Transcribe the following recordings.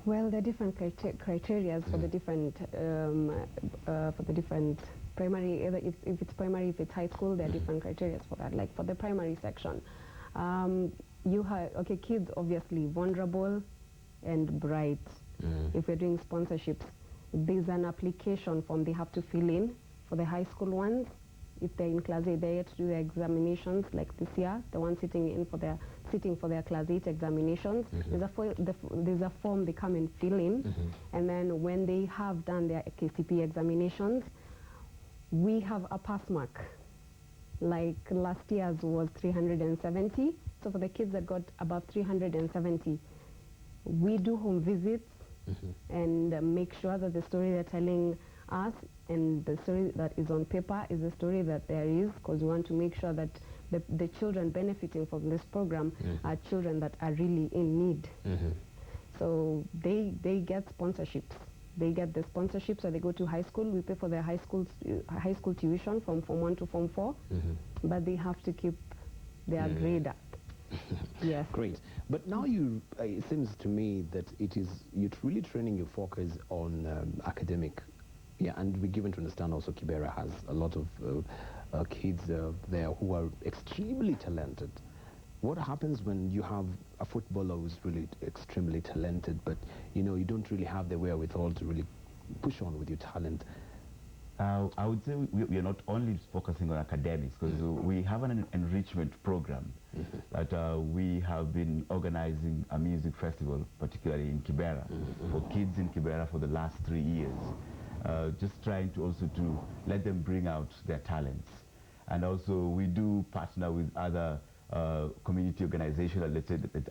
Well, there are different criteria for the different primary. Either if it's primary, if it's high school, there are different criteria for that. Like for the primary section, you have kids obviously vulnerable and bright. If we're doing sponsorships, there's an application form they have to fill in for the high school ones. If they're in class 8, they have to do their examinations like this year. The ones sitting for their class 8 examinations. There's a form they come and fill in, and then when they have done their KCP examinations, we have a pass mark. Like last year's was 370. So for the kids that got above 370, we do home visits and make sure that the story they're telling us and the story that is on paper is the story that there is, because we want to make sure that the children benefiting from this program are children that are really in need. So they get sponsorships. They get the sponsorship, so they go to high school. We pay for their high school tuition from Form 1 to Form 4, but they have to keep their grade up. Yes. Great. But now it seems to me that you're really training your focus on academic. Yeah, and we're given to understand also Kibera has a lot of kids there who are extremely talented. What happens when you have a footballer who's really extremely talented, but you don't really have the wherewithal to really push on with your talent? I would say we are not only focusing on academics, because we have an enrichment program that we have been organizing a music festival, particularly in Kibera, for kids in Kibera for the last 3 years. Just trying to also to let them bring out their talents. And also we do partner with other community organizations that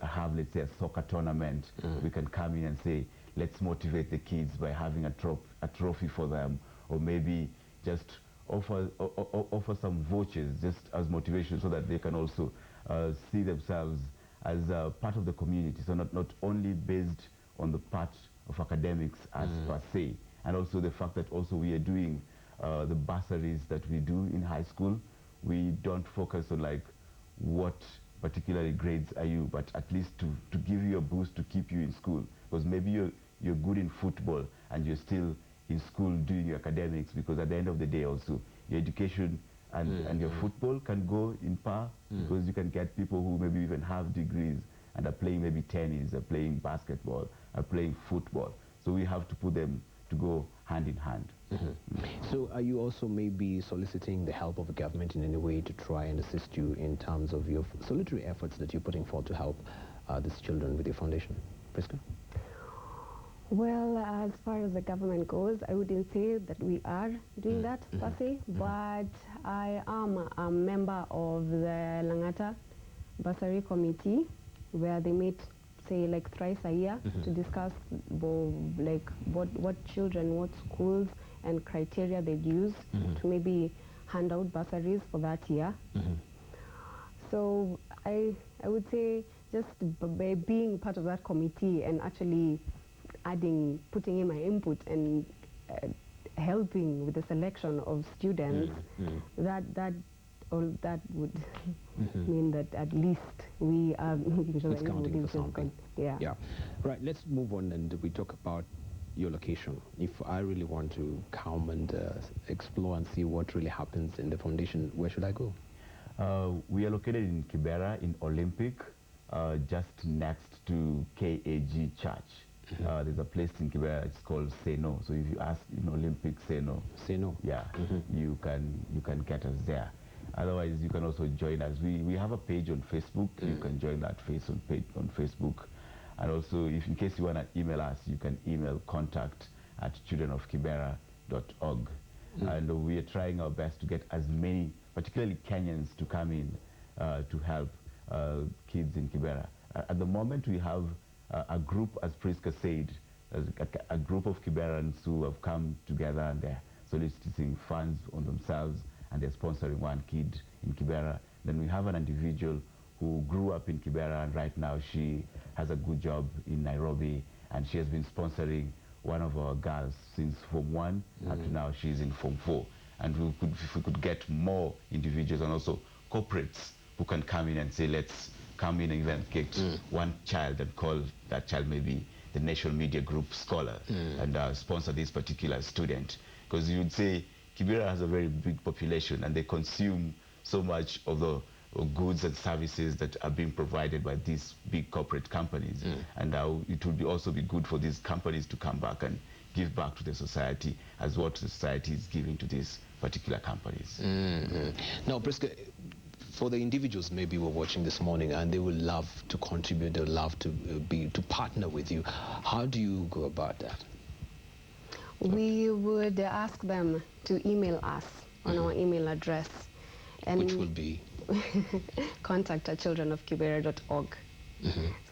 have, let's say, a soccer tournament. We can come in and say, let's motivate the kids by having a trophy for them, or maybe just offer some vouchers just as motivation, so that they can also see themselves as part of the community. So not only based on the part of academics as per se, and also the fact that also we are doing the bursaries that we do in high school. We don't focus on like what particularly grades are you, but at least to give you a boost to keep you in school. Because maybe you're good in football and you're still in school doing your academics, because at the end of the day also your education and your football can go in par, because you can get people who maybe even have degrees and are playing maybe tennis, are playing basketball, are playing football. So we have to put them to go hand in hand. So are you also maybe soliciting the help of the government in any way to try and assist you in terms of your solitary efforts that you're putting forth to help these children with your foundation? Priska? Well, as far as the government goes, I wouldn't say that we are doing that per se, but I am a member of the Langata Bursary Committee, where they meet, say, like thrice a year to discuss like what children, what schools and criteria they'd use to maybe hand out bursaries for that year. So I would say just by being part of that committee and actually putting in my input and helping with the selection of students, that would mean that at least we are making sure it's that counting for something. Yeah. Right, let's move on and we talk about your location. If I really want to come and explore and see what really happens in the foundation, where should I go? We are located in Kibera, in Olympic, just next to KAG Church. There's a place in Kibera, it's called Seno. So if you ask in Olympic Seno, yeah, you can get us there. Otherwise, you can also join us. We have a page on Facebook. You can join that page on Facebook. And also, if in case you want to email us, you can email contact@childrenofkibera.org. And we are trying our best to get as many, particularly Kenyans, to come in to help kids in Kibera. At the moment, we have a group, as Priska said, a group of Kiberans who have come together and they're soliciting funds on themselves, and they're sponsoring one kid in Kibera. Then we have an individual who grew up in Kibera, and right now she has a good job in Nairobi, and she has been sponsoring one of our girls since Form 1 up to now she's in Form 4. And if we could get more individuals and also corporates who can come in and say, let's come in and even get one child and call that child maybe the National Media Group Scholar and sponsor this particular student. Because you would say Kibera has a very big population and they consume so much of the goods and services that are being provided by these big corporate companies. And it would also be good for these companies to come back and give back to the society as what the society is giving to these particular companies. Now, Priska, for the individuals maybe who are watching this morning and they would love to contribute, they would love to partner with you, how do you go about that? We would ask them to email us on our email address. And which will be? contact@childrenofkibera.org.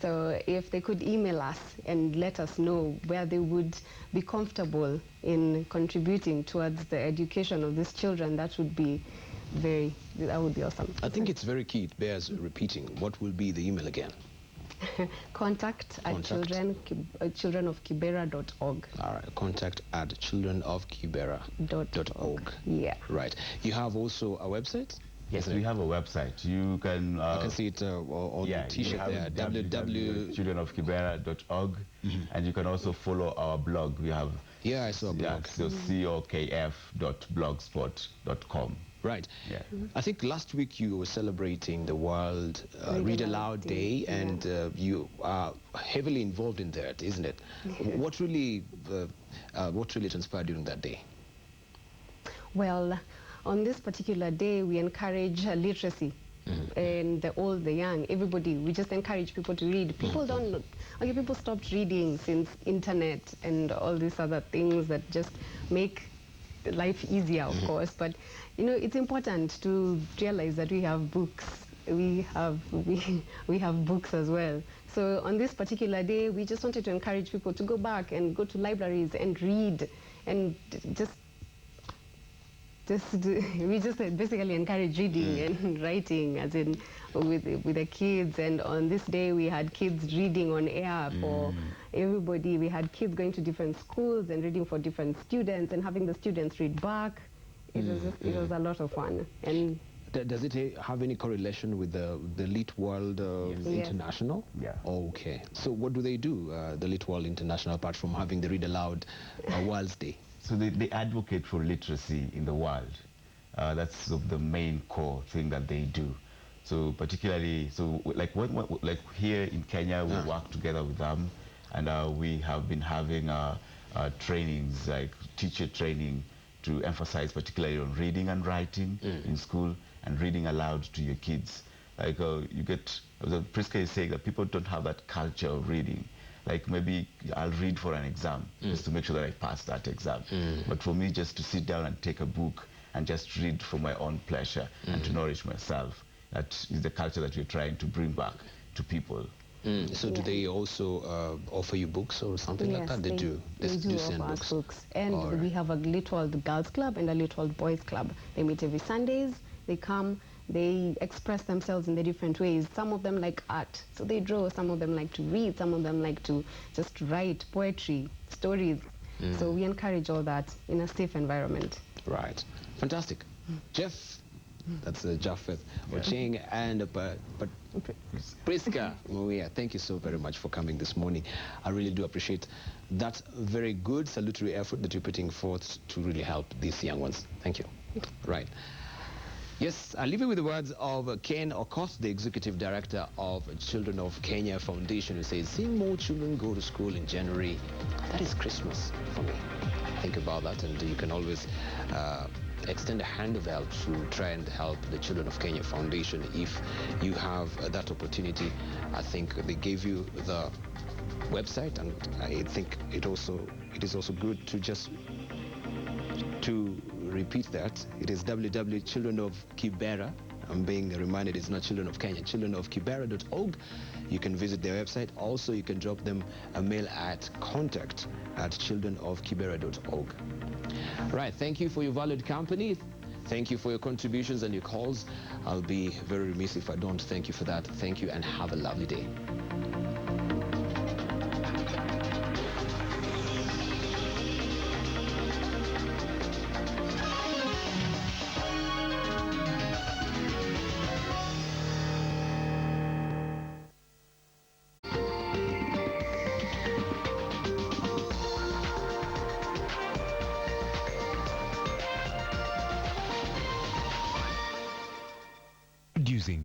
So if they could email us and let us know where they would be comfortable in contributing towards the education of these children, that would be awesome. I think it's very key. It bears repeating. What will be the email again? contact@childrenofkibera.org. All right, contact@childrenofkibera.org. Yeah. Right. You have also a website? Yes, we have a website. You can... I can see it on the t-shirt there. www.childrenofkibera.org. And you can also follow our blog. We have... Yeah, I saw a blog. So cokf.blogspot.com. Right. Yeah. I think last week you were celebrating the World Read Aloud Day, and you are heavily involved in that, isn't it? What really transpired during that day? Well, on this particular day, we encourage literacy. And the old, the young, everybody. We just encourage people to read. People don't... Okay, people stopped reading since internet and all these other things that just make life easier, of course. But, you know, it's important to realize that we have books. We have books as well. So on this particular day, we just wanted to encourage people to go back and go to libraries and read and we just basically encourage reading and writing, as in with the kids. And on this day we had kids reading on air for everybody. We had kids going to different schools and reading for different students and having the students read back. It was a lot of fun. And does it have any correlation with the Lit World International? Yeah. Okay. So what do they do, the Lit World International, apart from having the Read Aloud World's Day? So they advocate for literacy in the world. That's sort of the main core thing that they do. So particularly, like here in Kenya, we work together with them, and we have been having trainings, like teacher training, to emphasize particularly on reading and writing in school and reading aloud to your kids. Like Priska is saying that people don't have that culture of reading. Like maybe I'll read for an exam just to make sure that I pass that exam. But for me, just to sit down and take a book and just read for my own pleasure and to nourish myself, that is the culture that we're trying to bring back to people. So do they also offer you books or something like that? They do. They do send offer books. And we have a Little Girls Club and a Little Boys Club. They meet every Sundays. They come. They express themselves in the different ways. Some of them like art, so they draw. Some of them like to read. Some of them like to just write poetry, stories. So we encourage all that in a safe environment. Right. Fantastic. Jeff, that's Japheth Ocheng, and but Priska Mwea, thank you so very much for coming this morning. I really do appreciate that very good salutary effort that you're putting forth to really help these young ones. Thank you. Right. Yes, I'll leave you with the words of Ken Okoth, the Executive Director of Children of Kenya Foundation, who says, seeing more children go to school in January, that is Christmas for me. Think about that, and you can always extend a hand of help to try and help the Children of Kenya Foundation if you have that opportunity. I think they gave you the website, and I think it is also good to just repeat that. It is www.childrenofkibera. I'm being reminded it's not Children of Kenya, childrenofkibera.org. You can visit their website. Also, you can drop them a mail at contact@childrenofkibera.org. Right, thank you for your valued company. Thank you for your contributions and your calls. I'll be very remiss if I don't thank you for that. Thank you and have a lovely day. Introducing